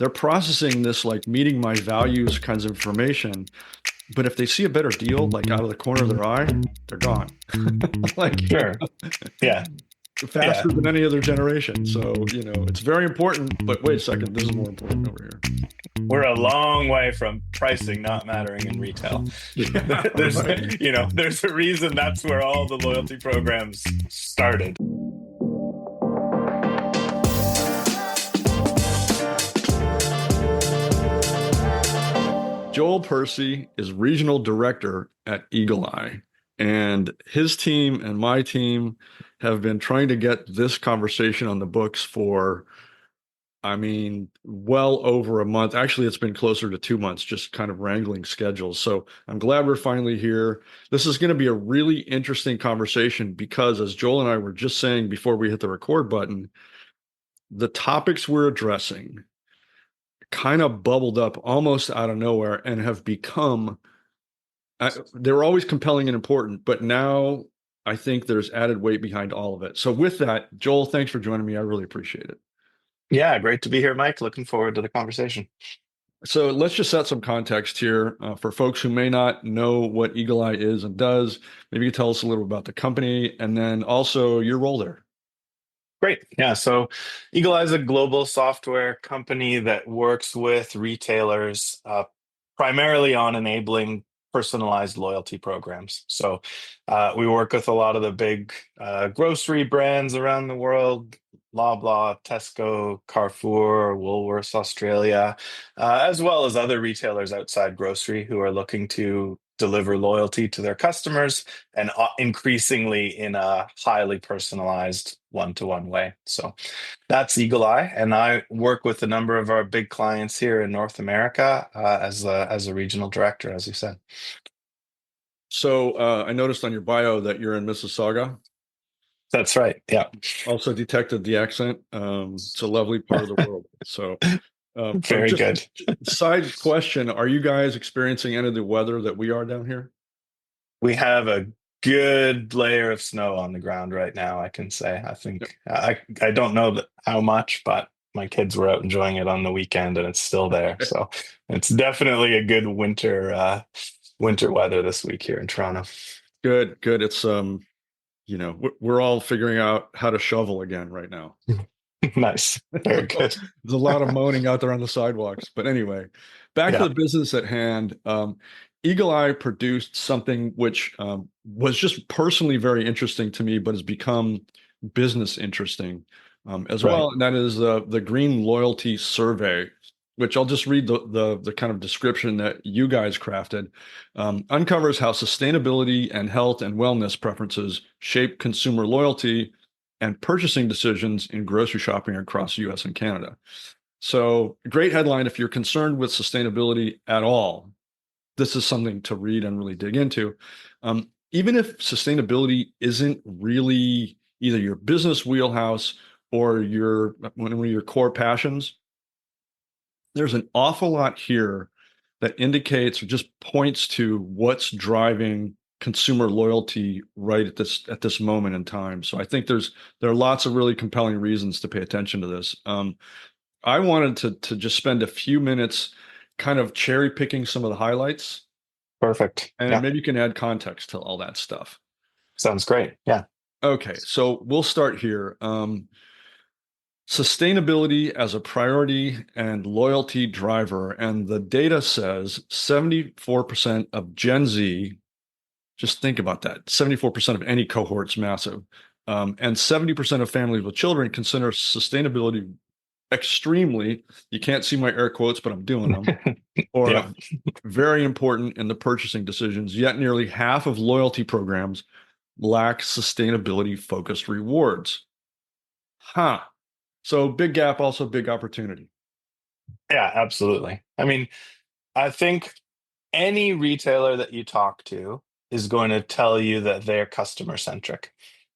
they're processing this like meeting my values kinds of information. But if they see a better deal, like out of the corner of their eye, they're gone. Like Sure. Yeah. Yeah. faster than any other generation. So, it's very important, but wait a second, this is more important over here. We're a long way from pricing not mattering in retail. Yeah, There's, right. there's a reason that's where all the loyalty programs started. Joel Percy is regional director at Eagle Eye, and his team and my team have been trying to get this conversation on the books for, I mean, well over a month. Actually, it's been closer to 2 months, just kind of wrangling schedules. So I'm glad we're finally here. This is going to be a really interesting conversation because, as Joel and I were just saying before we hit the record button, the topics we're addressing kind of bubbled up almost out of nowhere and have become, they were always compelling and important, but now I think there's added weight behind all of it. So with that, Joel, thanks for joining me. I really appreciate it. Yeah, great to be here, Mike. Looking forward to the conversation. So let's just set some context here for folks who may not know what Eagle Eye is and does. Maybe you can tell us a little about the company and then also your role there. Great. Yeah. So Eagle Eye is a global software company that works with retailers primarily on enabling personalized loyalty programs. So we work with a lot of the big grocery brands around the world, Loblaw, Tesco, Carrefour, Woolworths, Australia, as well as other retailers outside grocery who are looking to deliver loyalty to their customers and increasingly in a highly personalized one-to-one way. So that's Eagle Eye, and I work with a number of our big clients here in North America as a regional director, as you said. So I noticed on your bio that you're in Mississauga. That's right. Yeah. Also detected the accent. It's a lovely part of the world. So Very just good. side question, are you guys experiencing any of the weather that we are down here? We have a good layer of snow on the ground right now, I can say. I Yep. think I don't know how much, but my kids were out enjoying it on the weekend and it's still there. So it's definitely a good winter weather this week here in Toronto. Good, good. It's we're all figuring out how to shovel again right now. Nice. Very good. There's a lot of moaning out there on the sidewalks. But anyway, back to Yeah. the business at hand. Eagle Eye produced something which was just personally very interesting to me, but has become business interesting as Right. well. And that is the Green Loyalty Survey, which I'll just read the kind of description that you guys crafted. Uncovers how sustainability and health and wellness preferences shape consumer loyalty and purchasing decisions in grocery shopping across the US and Canada. So, great headline. If you're concerned with sustainability at all, this is something to read and really dig into. Even if sustainability isn't really either your business wheelhouse or one of your core passions, there's an awful lot here that indicates or just points to what's driving consumer loyalty right at this moment in time. So I think there are lots of really compelling reasons to pay attention to this. I wanted to just spend a few minutes kind of cherry picking some of the highlights, Perfect. and Yeah. maybe you can add context to all that stuff. Sounds great. Yeah. Okay, so we'll start here. Sustainability as a priority and loyalty driver. And the data says 74% of Gen Z, just think about that, 74% of any cohort's massive. And 70% of families with children consider sustainability extremely, you can't see my air quotes, but I'm doing them, or Yeah. very important in the purchasing decisions. Yet nearly half of loyalty programs lack sustainability focused rewards. Huh. So big gap, also big opportunity. Yeah, absolutely. I mean, I think any retailer that you talk to is going to tell you that they're customer centric.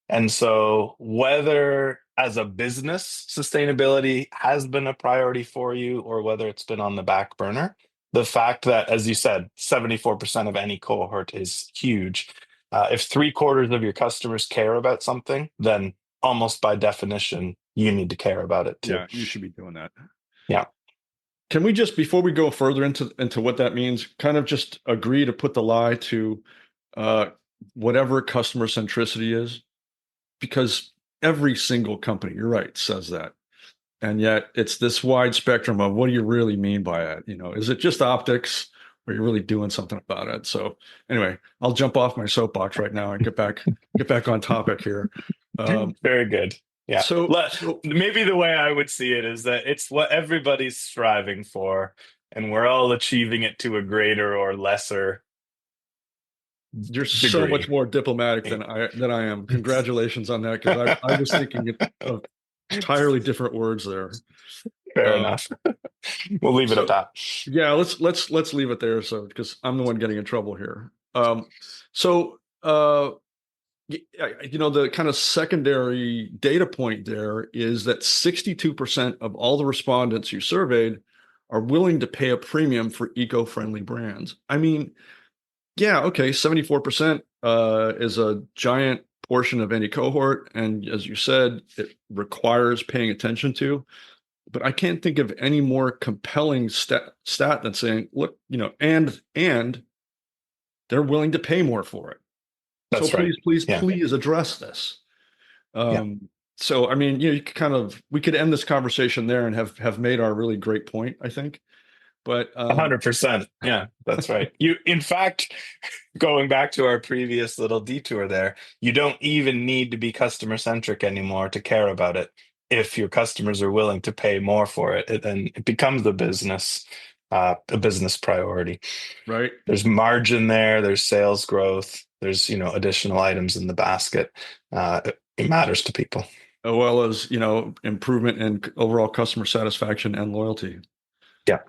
And so, whether as a business sustainability has been a priority for you or whether it's been on the back burner, the fact that, as you said, 74% of any cohort is huge. If three-quarters of your customers care about something, then almost by definition, you need to care about it too. Yeah, you should be doing that. Yeah. can we just, before we go further into what that means, kind of just agree to put the lie to uh, whatever customer centricity is? Because every single company, you're right, says that. And yet it's this wide spectrum of what do you really mean by it? Is it just optics or are you really doing something about it? So anyway, I'll jump off my soapbox right now and get back on topic here. Um, Very good. Yeah. so Maybe the way I would see it is that it's what everybody's striving for, and we're all achieving it to a greater or lesser you're so much degree. more diplomatic than I am. Congratulations on that, because I was thinking of entirely different words there. Fair Uh, enough. We'll leave it at so that. yeah, let's leave it there. So because I'm the one getting in trouble here. So the kind of secondary data point there is that 62% of all the respondents you surveyed are willing to pay a premium for eco-friendly brands. I mean, yeah, okay, 74% is a giant portion of any cohort, and as you said, it requires paying attention to. But I can't think of any more compelling stat than saying, look, and they're willing to pay more for it. So That's right. please, please, Yeah. please address this. Yeah. So I mean, we could end this conversation there and have made our really great point, I think. But 100%. Yeah, that's right. In fact, going back to our previous little detour there, you don't even need to be customer centric anymore to care about it. If your customers are willing to pay more for it, then it becomes a business priority. right, There's margin there, there's sales growth, there's, additional items in the basket. It matters to people. as well as improvement in overall customer satisfaction and loyalty. Yeah.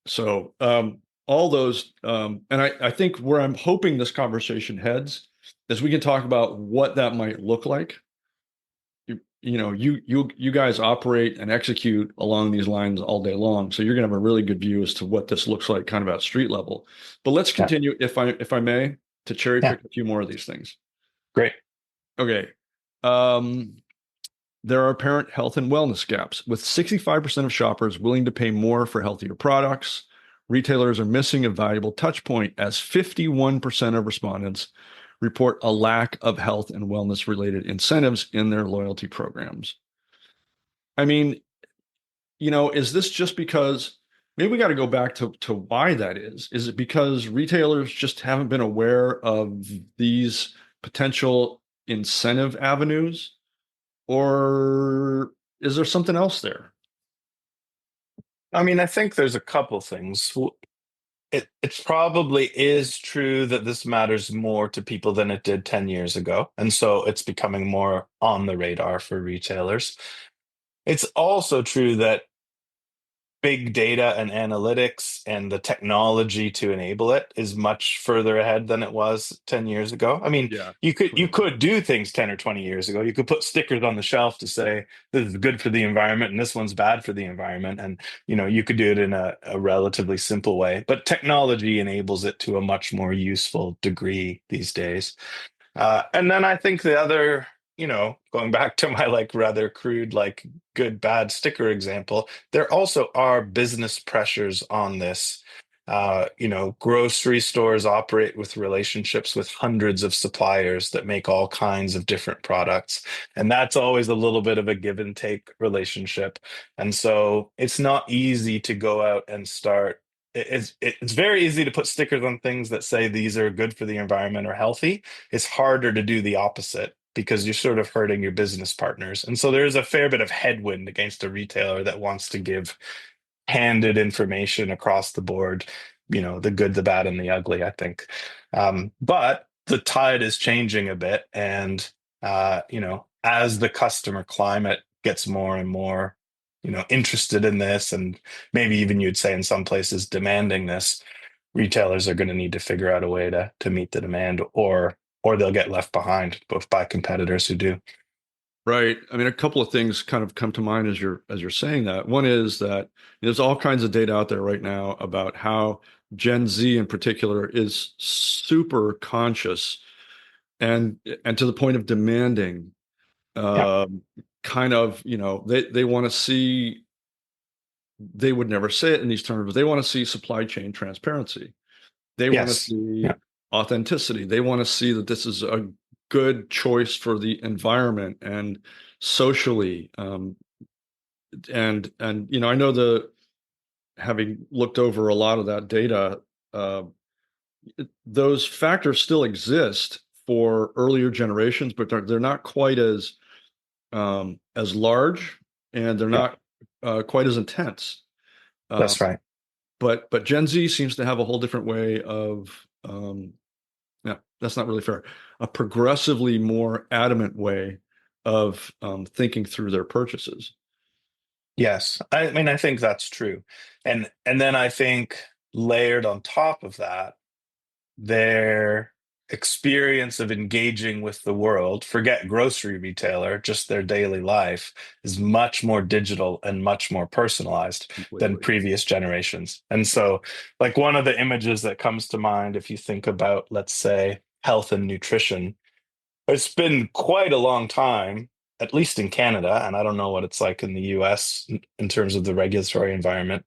So all those, and I think where I'm hoping this conversation heads is we can talk about what that might look like. You guys operate and execute along these lines all day long, so you're going to have a really good view as to what this looks like, kind of at street level. But let's Yeah. continue, if I may, to cherry Yeah. pick a few more of these things. Great. Okay. Um, there are apparent health and wellness gaps, with 65% of shoppers willing to pay more for healthier products. Retailers are missing a valuable touch point, as 51% of respondents report a lack of health and wellness related incentives in their loyalty programs. I mean, is this just because maybe we got to go back to why that is? Is it because retailers just haven't been aware of these potential incentive avenues? Or is there something else there? I mean, I think there's a couple things. It probably is true that this matters more to people than it did 10 years ago. And so it's becoming more on the radar for retailers. It's also true that big data and analytics and the technology to enable it is much further ahead than it was 10 years ago. I mean, Yeah, you clearly. could do things 10 or 20 years ago. You could put stickers on the shelf to say this is good for the environment and this one's bad for the environment. And you could do it in a relatively simple way. But technology enables it to a much more useful degree these days. And then I think the other, going back to my like rather crude, like good, bad sticker example, there also are business pressures on this. Grocery stores operate with relationships with hundreds of suppliers that make all kinds of different products. And that's always a little bit of a give and take relationship. And so it's not easy to go out and start. It's very easy to put stickers on things that say these are good for the environment or healthy. It's harder to do the opposite because you're sort of hurting your business partners. And so there's a fair bit of headwind against a retailer that wants to give handed information across the board, the good, the bad, and the ugly, I think. But the tide is changing a bit. And, as the customer climate gets more and more, interested in this, and maybe even you'd say in some places demanding this, retailers are going to need to figure out a way to meet the demand, or they'll get left behind both by competitors who do. Right. I mean, a couple of things kind of come to mind as you're saying that. One is that there's all kinds of data out there right now about how Gen Z in particular is super conscious and to the point of demanding, Yeah. um, kind of, they want to see they would never say it in these terms, but they want to see supply chain transparency. They want to Yes. see Yeah. authenticity. They want to see that this is a good choice for the environment and socially. And I know the having looked over a lot of that data, uh, those factors still exist for earlier generations, but they're not quite as large, and they're Yeah. not quite as intense. Uh, That's right. but Gen Z seems to have a whole different way of yeah, that's not really fair. A progressively more adamant way of thinking through their purchases. Yes. I mean, I think that's true. And then I think layered on top of that, their experience of engaging with the world, forget grocery retailer, just their daily life, is much more digital and much more personalized than Completely. previous generations. And so, like, one of the images that comes to mind, if you think about, let's say, health and nutrition, it's been quite a long time, at least in Canada, and I don't know what it's like in the US in terms of the regulatory environment.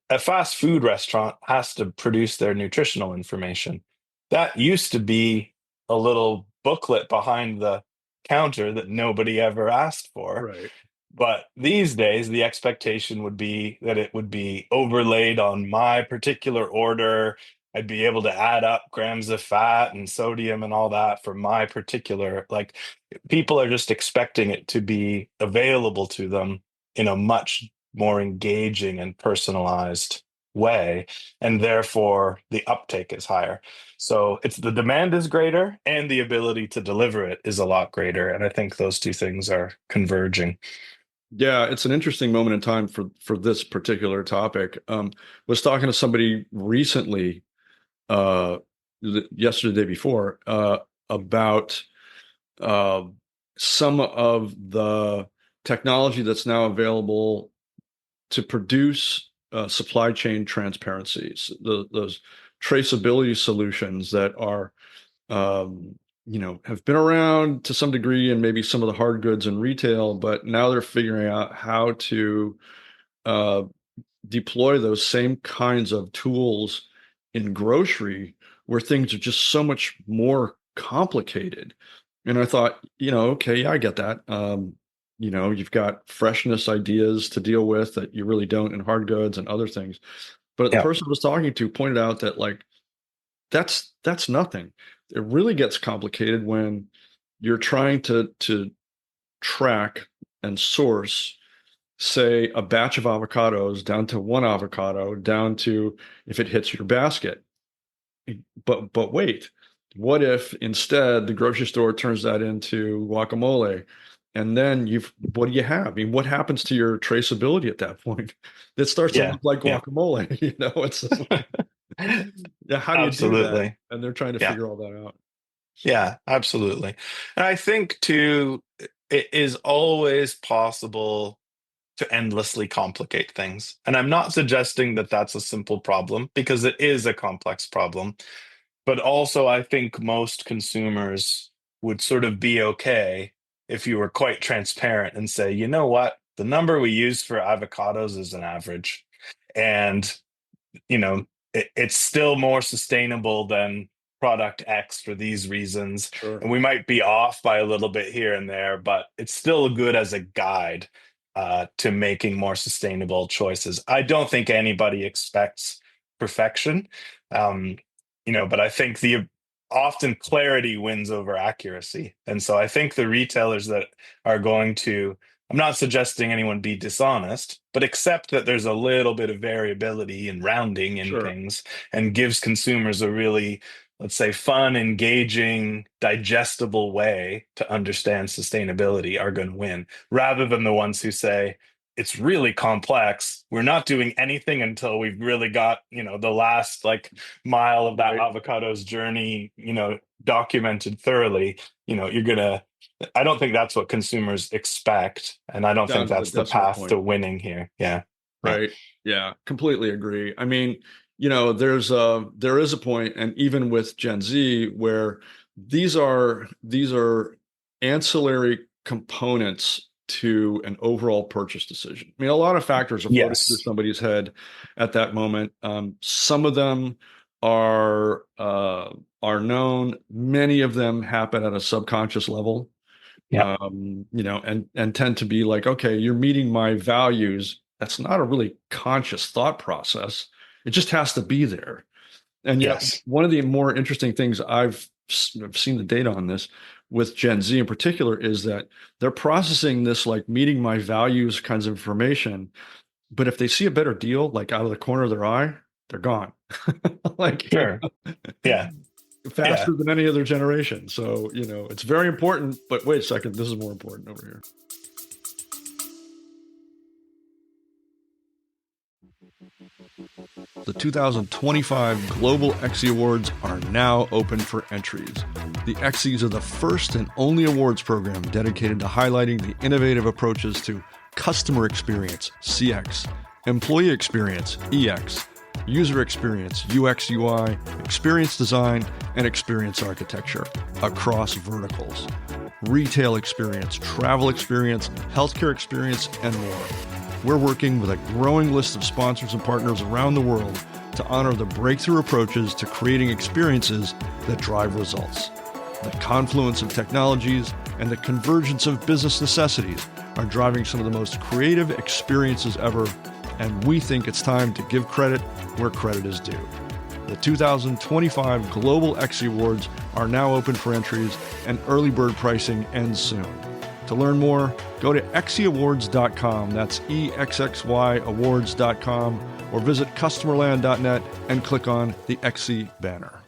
A fast food restaurant has to produce their nutritional information. That used to be a little booklet behind the counter that nobody ever asked for. Right. But these days, the expectation would be that it would be overlaid on my particular order. I'd be able to add up grams of fat and sodium and all that for my particular, like, people are just expecting it to be available to them in a much more engaging and personalized way. And therefore, the uptake is higher. So it's the demand is greater and the ability to deliver it is a lot greater. And I think those two things are converging. Yeah, it's an interesting moment in time for this particular topic. Was talking to somebody recently, uh, yesterday, the day before, about uh, some of the technology that's now available to produce supply chain transparencies, those traceability solutions that are, have been around to some degree and maybe some of the hard goods in retail, but now they're figuring out how to uh, deploy those same kinds of tools in grocery where things are just so much more complicated. And I thought, okay, yeah, I get that. You've got freshness ideas to deal with that you really don't in hard goods and other things. But the Yeah. person I was talking to pointed out that like that's nothing. It really gets complicated when you're trying to track and source, say, a batch of avocados down to one avocado, down to if it hits your basket. But wait, what if instead the grocery store turns that into guacamole? And then what do you have? I mean, what happens to your traceability at that point? It starts to Yeah. look like Yeah. guacamole, it's just like, yeah, how do you do that? Absolutely. And they're trying to Yeah. figure all that out. Yeah, absolutely. And I think too, it is always possible to endlessly complicate things. And I'm not suggesting that that's a simple problem because it is a complex problem. But also, I think most consumers would sort of be okay if you were quite transparent and say, you know what, the number we use for avocados is an average. And it's still more sustainable than product X for these reasons. Sure. And we might be off by a little bit here and there, but it's still good as a guide to making more sustainable choices. I don't think anybody expects perfection, um, but I think the often clarity wins over accuracy. And so I think the retailers that are going to, I'm not suggesting anyone be dishonest, but accept that there's a little bit of variability and rounding in Sure. things and gives consumers a really, let's say, fun, engaging, digestible way to understand sustainability are going to win, rather than the ones who say, it's really complex. We're not doing anything until we've really got, the last like mile of that Right. avocado's journey, documented thoroughly. You're gonna I don't think that's what consumers expect, and I don't think Down to the that's the decimal path to point. winning here. Yeah, yeah, Right. Yeah, completely agree. I mean, there is a point, and even with Gen Z, where these are ancillary components to an overall purchase decision? I mean, a lot of factors are floating through Yes. somebody's head at that moment. Some of them are known. Many of them happen at a subconscious level, Yeah. and tend to be like, okay, you're meeting my values. That's not a really conscious thought process. It just has to be there. And yet, Yes. one of the more interesting things I've seen the data on this with Gen Z in particular is that they're processing this like meeting my values kinds of information. But if they see a better deal, like out of the corner of their eye, they're gone. like Sure. Yeah. Yeah. faster than any other generation. So, it's very important, but wait a second, this is more important over here. The 2025 Global Exie Awards are now open for entries. The Exies are the first and only awards program dedicated to highlighting the innovative approaches to customer experience, CX, employee experience, EX, user experience, UX, UI, experience design, and experience architecture across verticals, retail experience, travel experience, healthcare experience, and more. We're working with a growing list of sponsors and partners around the world to honor the breakthrough approaches to creating experiences that drive results. The confluence of technologies and the convergence of business necessities are driving some of the most creative experiences ever, and we think it's time to give credit where credit is due. The 2025 Global Exie Awards are now open for entries, and early bird pricing ends soon. To learn more, go to exieawards.com, that's EXXY awards.com, or visit customerland.net and click on the Exie banner.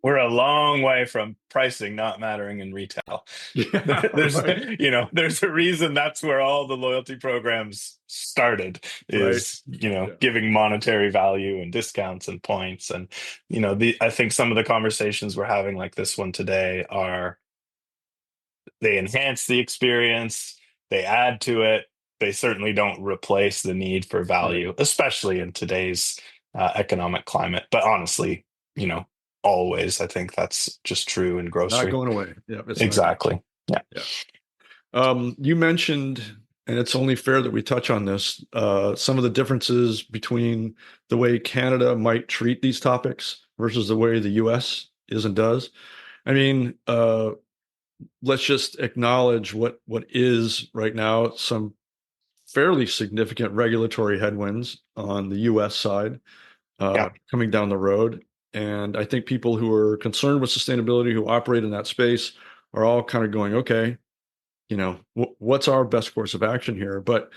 We're a long way from pricing not mattering in retail. Yeah, There's, right, there's a reason that's where all the loyalty programs started, right. is, Yeah. giving monetary value and discounts and points. And, I think some of the conversations we're having like this one today they enhance the experience, they add to it. They certainly don't replace the need for Right. value, especially in today's economic climate. But honestly, you know, always, I think that's just true in Not grocery. going away. Yeah, it's not going. Exactly. Yeah. Yeah. You mentioned, and it's only fair that we touch on this, some of the differences between the way Canada might treat these topics versus the way the US is and does. I mean, let's just acknowledge what is right now some fairly significant regulatory headwinds on the US side Yeah. coming down the road. And I think people who are concerned with sustainability, who operate in that space, are all kind of going, okay, what's our best course of action here? But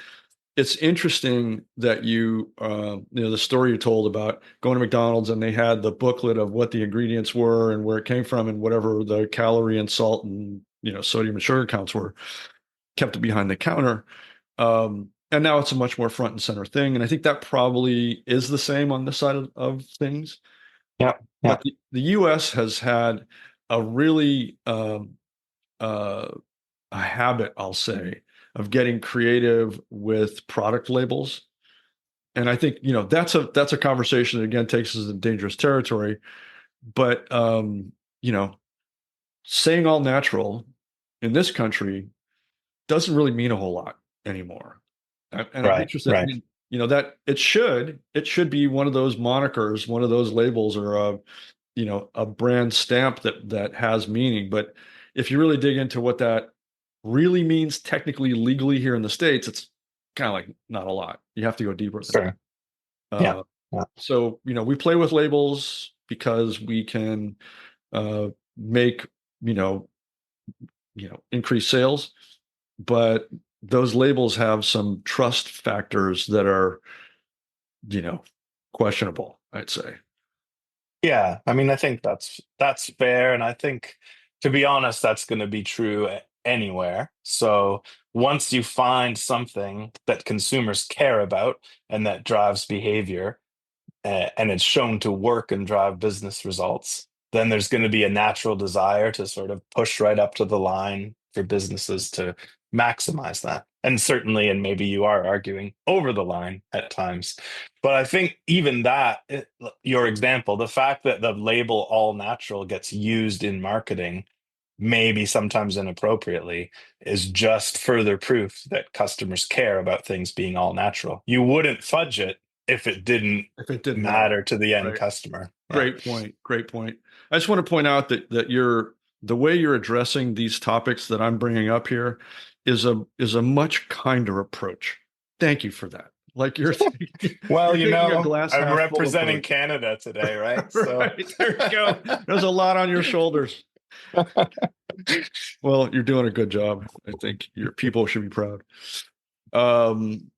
it's interesting that the story you told about going to McDonald's and they had the booklet of what the ingredients were and where it came from and whatever the calorie and salt and sodium and sugar counts were, kept it behind the counter. And now it's a much more front and center thing. And I think that probably is the same on this side of things. Yeah. Yeah. But the US has had a really a habit, I'll say, of getting creative with product labels. And I think, that's a conversation that again takes us into dangerous territory. But saying all natural in this country doesn't really mean a whole lot anymore. And I'm Right. interested, I Right. mean, that it should be one of those monikers, one of those labels, or a brand stamp that has meaning. But if you really dig into what that really means technically, legally here in the States, it's kind of like not a lot. You have to go deeper than that. Sure. Yeah. Yeah. So, we play with labels because we can make, you know, increase sales, but those labels have some trust factors that are, you know, questionable, I'd say. Yeah, I mean, I think that's fair, and I think, to be honest, that's going to be true anywhere. So once you find something that consumers care about and that drives behavior, and it's shown to work and drive business results, then there's going to be a natural desire to sort of push right up to the line for businesses to maximize that. And certainly, and maybe you are arguing over the line at times. But I think even that, your example, the fact that the label all natural gets used in marketing, maybe sometimes inappropriately, is just further proof that customers care about things being all natural. You wouldn't fudge it if it didn't If it didn't matter. matter to the end Right. customer. Yeah. Great point. Great point. I just want to point out that the way you're addressing these topics that I'm bringing up here is a much kinder approach. Thank you for that. Like Well, you're taking a glass I'm half full representing approach. Canada today, right? So Right. There you go. There's a lot on your shoulders. Well, you're doing a good job. I think your people should be proud.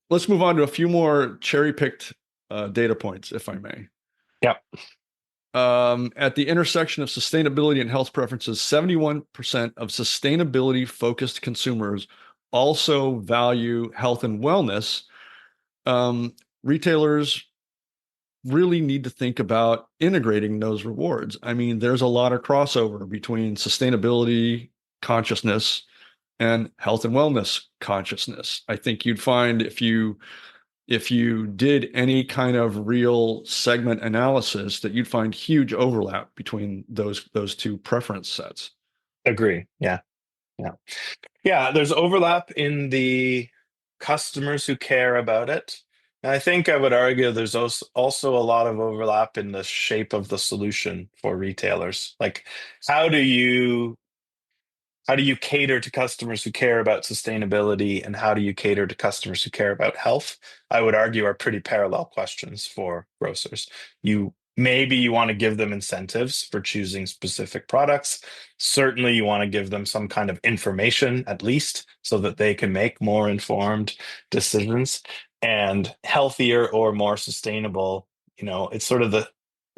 Let's move on to a few more cherry-picked data points, if I may. yeah. At the intersection of sustainability and health preferences, 71% of sustainability-focused consumers also value health and wellness. Retailers really need to think about integrating those rewards. I mean, there's a lot of crossover between sustainability consciousness and health and wellness consciousness. I think you'd find if you did any kind of real segment analysis that you'd find huge overlap between those two preference sets. Agree. Yeah. Yeah. Yeah. There's overlap in the customers who care about it. And I think I would argue there's also a lot of overlap in the shape of the solution for retailers. Like, how do you how do you cater to customers who care about sustainability, and how do you cater to customers who care about health? I would argue are pretty parallel questions for grocers. You want to give them incentives for choosing specific products. Certainly you want to give them some kind of information at least so that they can make more informed decisions. And healthier or more sustainable, it's sort of the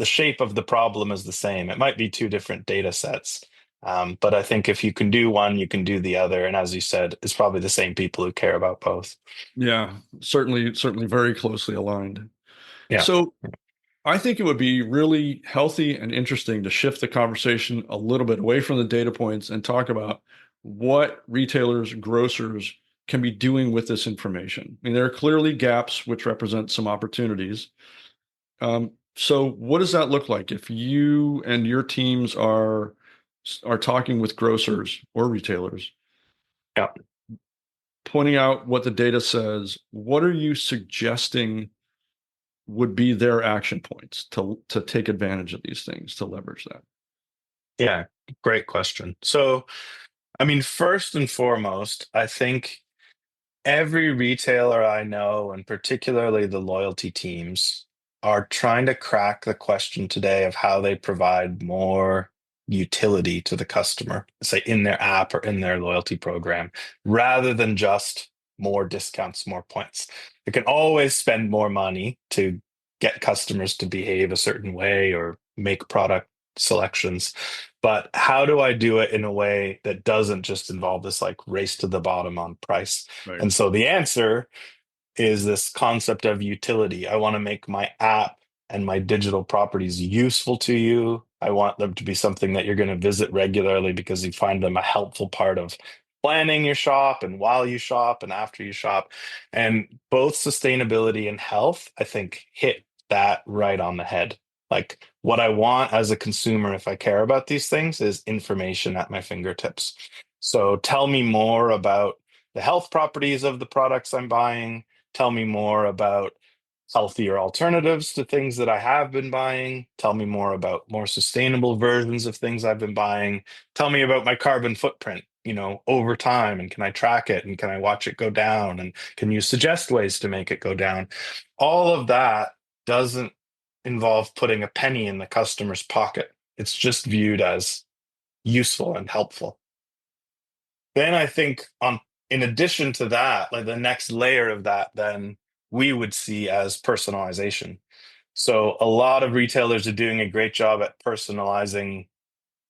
shape of the problem is the same. It might be two different data sets, but I think if you can do one, you can do the other. And as you said, it's probably the same people who care about both. Yeah, certainly very closely aligned. Yeah. So I think it would be really healthy and interesting to shift the conversation a little bit away from the data points and talk about what retailers, grocers can be doing with this information. I mean, there are clearly gaps which represent some opportunities. So what does that look like if you and your teams are talking with grocers or retailers, Yeah. pointing out what the data says? What are you suggesting would be their action points to take advantage of these things, to leverage that? Yeah. Great question. So, I mean, first and foremost, I think every retailer I know, and particularly the loyalty teams, are trying to crack the question today of how they provide more utility to the customer, say in their app or in their loyalty program, rather than just more discounts, more points. They can always spend more money to get customers to behave a certain way or make product selections. But how do I do it in a way that doesn't just involve this like race to the bottom on price? Right. And so the answer is this concept of utility. I want to make my app and my digital properties useful to you. I want them to be something that you're going to visit regularly because you find them a helpful part of planning your shop and while you shop and after you shop. And both sustainability and health, I think, hit that right on the head. Like, what I want as a consumer, if I care about these things, is information at my fingertips. So tell me more about the health properties of the products I'm buying. Tell me more about healthier alternatives to things that I have been buying. Tell me more about more sustainable versions of things I've been buying. Tell me about my carbon footprint, over time, and can I track it and can I watch it go down, and can you suggest ways to make it go down? All of that doesn't involve putting a penny in the customer's pocket. It's just viewed as useful and helpful. Then I think in addition to that, like the next layer of that, then we would see as personalization. So a lot of retailers are doing a great job at personalizing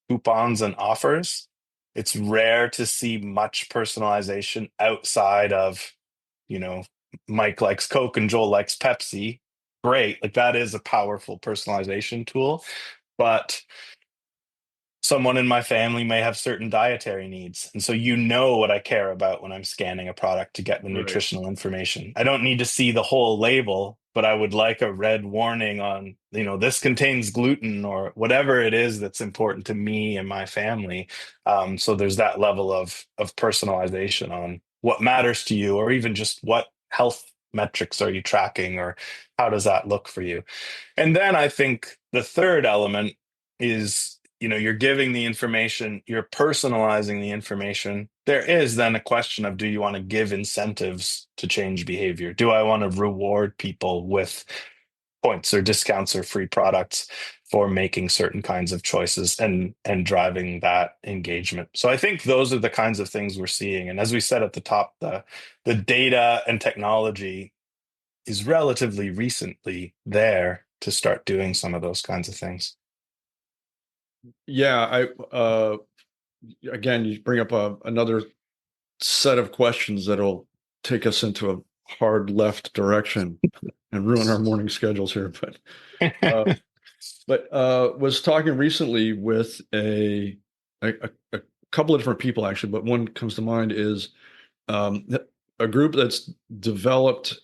coupons and offers. It's rare to see much personalization outside of, you know, Mike likes Coke and Joel likes Pepsi. Great. Like that is a powerful personalization tool. But someone in my family may have certain dietary needs. And so you know what I care about when I'm scanning a product to get the Right. nutritional information. I don't need to see the whole label, but I would like a red warning on, this contains gluten or whatever it is that's important to me and my family. So there's that level of personalization on what matters to you, or even just what health metrics are you tracking, or how does that look for you? And then I think the third element is, you're giving the information, you're personalizing the information. There is then a question of, do you want to give incentives to change behavior? Do I want to reward people with points or discounts or free products for making certain kinds of choices and driving that engagement? So I think those are the kinds of things we're seeing. And as we said at the top, the data and technology is relatively recently there to start doing some of those kinds of things. Yeah, again, you bring up another set of questions that'll take us into a hard left direction and ruin our morning schedules here. Uh, was talking recently with a couple of different people actually, but one comes to mind is um, a group that's developed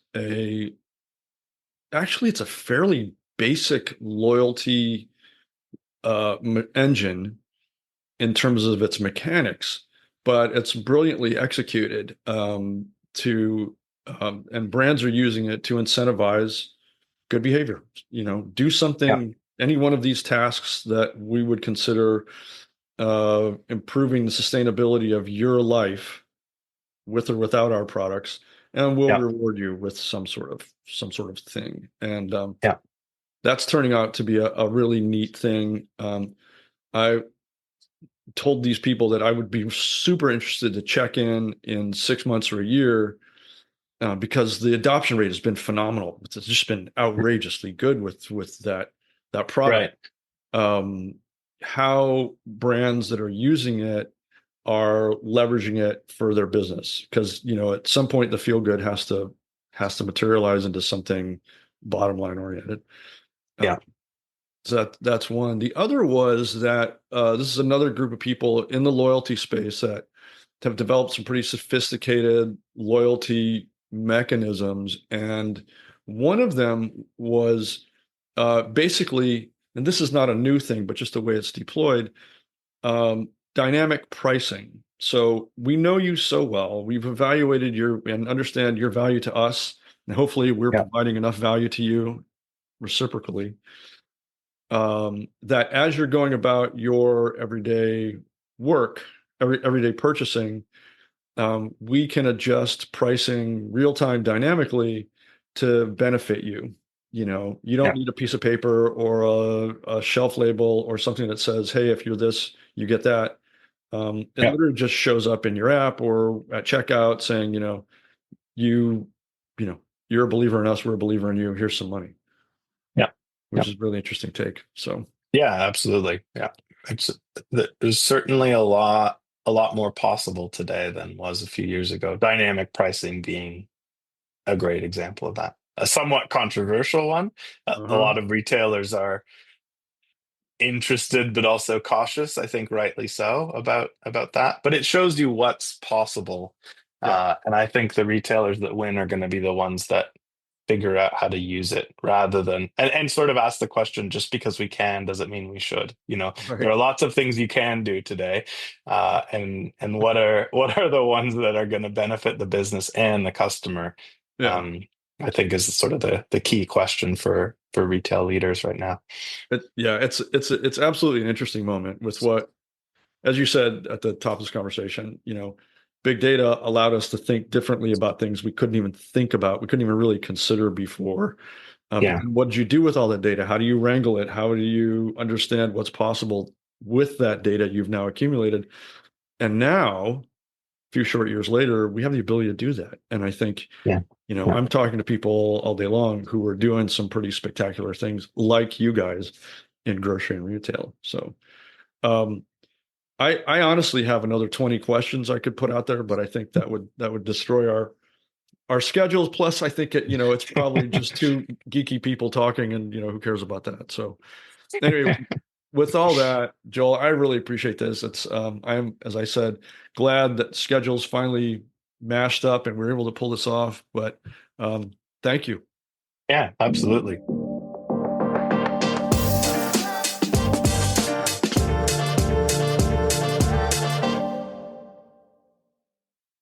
actually it's a fairly basic loyalty engine in terms of its mechanics, but it's brilliantly executed and brands are using it to incentivize good behavior. Do Yeah, something, any one of these tasks that we would consider improving the sustainability of your life with or without our products, and we'll yeah, reward you with some sort of thing. And yeah, that's turning out to be a really neat thing. I told these people that I would be super interested to check in 6 months or a year because the adoption rate has been phenomenal. It's just been outrageously good with that product. right. How brands that are using it are leveraging it for their business, because at some point the feel good has to materialize into something bottom line oriented. Uh, Yeah, so that's one. The other was that this is another group of people in the loyalty space that have developed some pretty sophisticated loyalty mechanisms. And one of them was basically, and this is not a new thing, but just the way it's deployed, dynamic pricing. So we know you so well, we've evaluated your and understand your value to us, and hopefully we're yeah, providing enough value to you reciprocally, that as you're going about your everyday work, everyday purchasing, we can adjust pricing real time dynamically to benefit you. You don't yeah, need a piece of paper or a shelf label or something that says, "Hey, if you're this, you get that." It yeah, literally just shows up in your app or at checkout saying, you, you know, you're a believer in us, we're a believer in you. Here's some money, yeah, yeah, which is a really interesting take. So, yeah, absolutely. Yeah. It's, there's certainly a lot more possible today than was a few years ago. Dynamic pricing being a great example of that. A somewhat controversial one. A uh-huh. lot of retailers are interested but also cautious, I think rightly so, about that, but it shows you what's possible. Yeah, And I think the retailers that win are going to be the ones that figure out how to use it, rather than and sort of ask the question, just because we can, does it mean we should? There right. are lots of things you can do today, and what are the ones that are going to benefit the business and the customer? Yeah. um, I think is sort of the key question for retail leaders right now. Yeah, it's absolutely an interesting moment with what, as you said at the top of this conversation, big data allowed us to think differently about things we couldn't even think about, we couldn't even really consider before. But Yeah. then what did you do with all that data? How do you wrangle it? How do you understand what's possible with that data you've now accumulated? And now, a few short years later, we have the ability to do that. And I think, Yeah. Yeah. I'm talking to people all day long who are doing some pretty spectacular things like you guys in grocery and retail. So, um, I honestly have another 20 questions I could put out there, but I think that would destroy our schedules. Plus, I think it's probably just two geeky people talking, and who cares about that? So anyway, with all that, Joel, I really appreciate this. It's I'm, as I said, glad that schedules finally mashed up and we're able to pull this off. But thank you. Yeah, absolutely.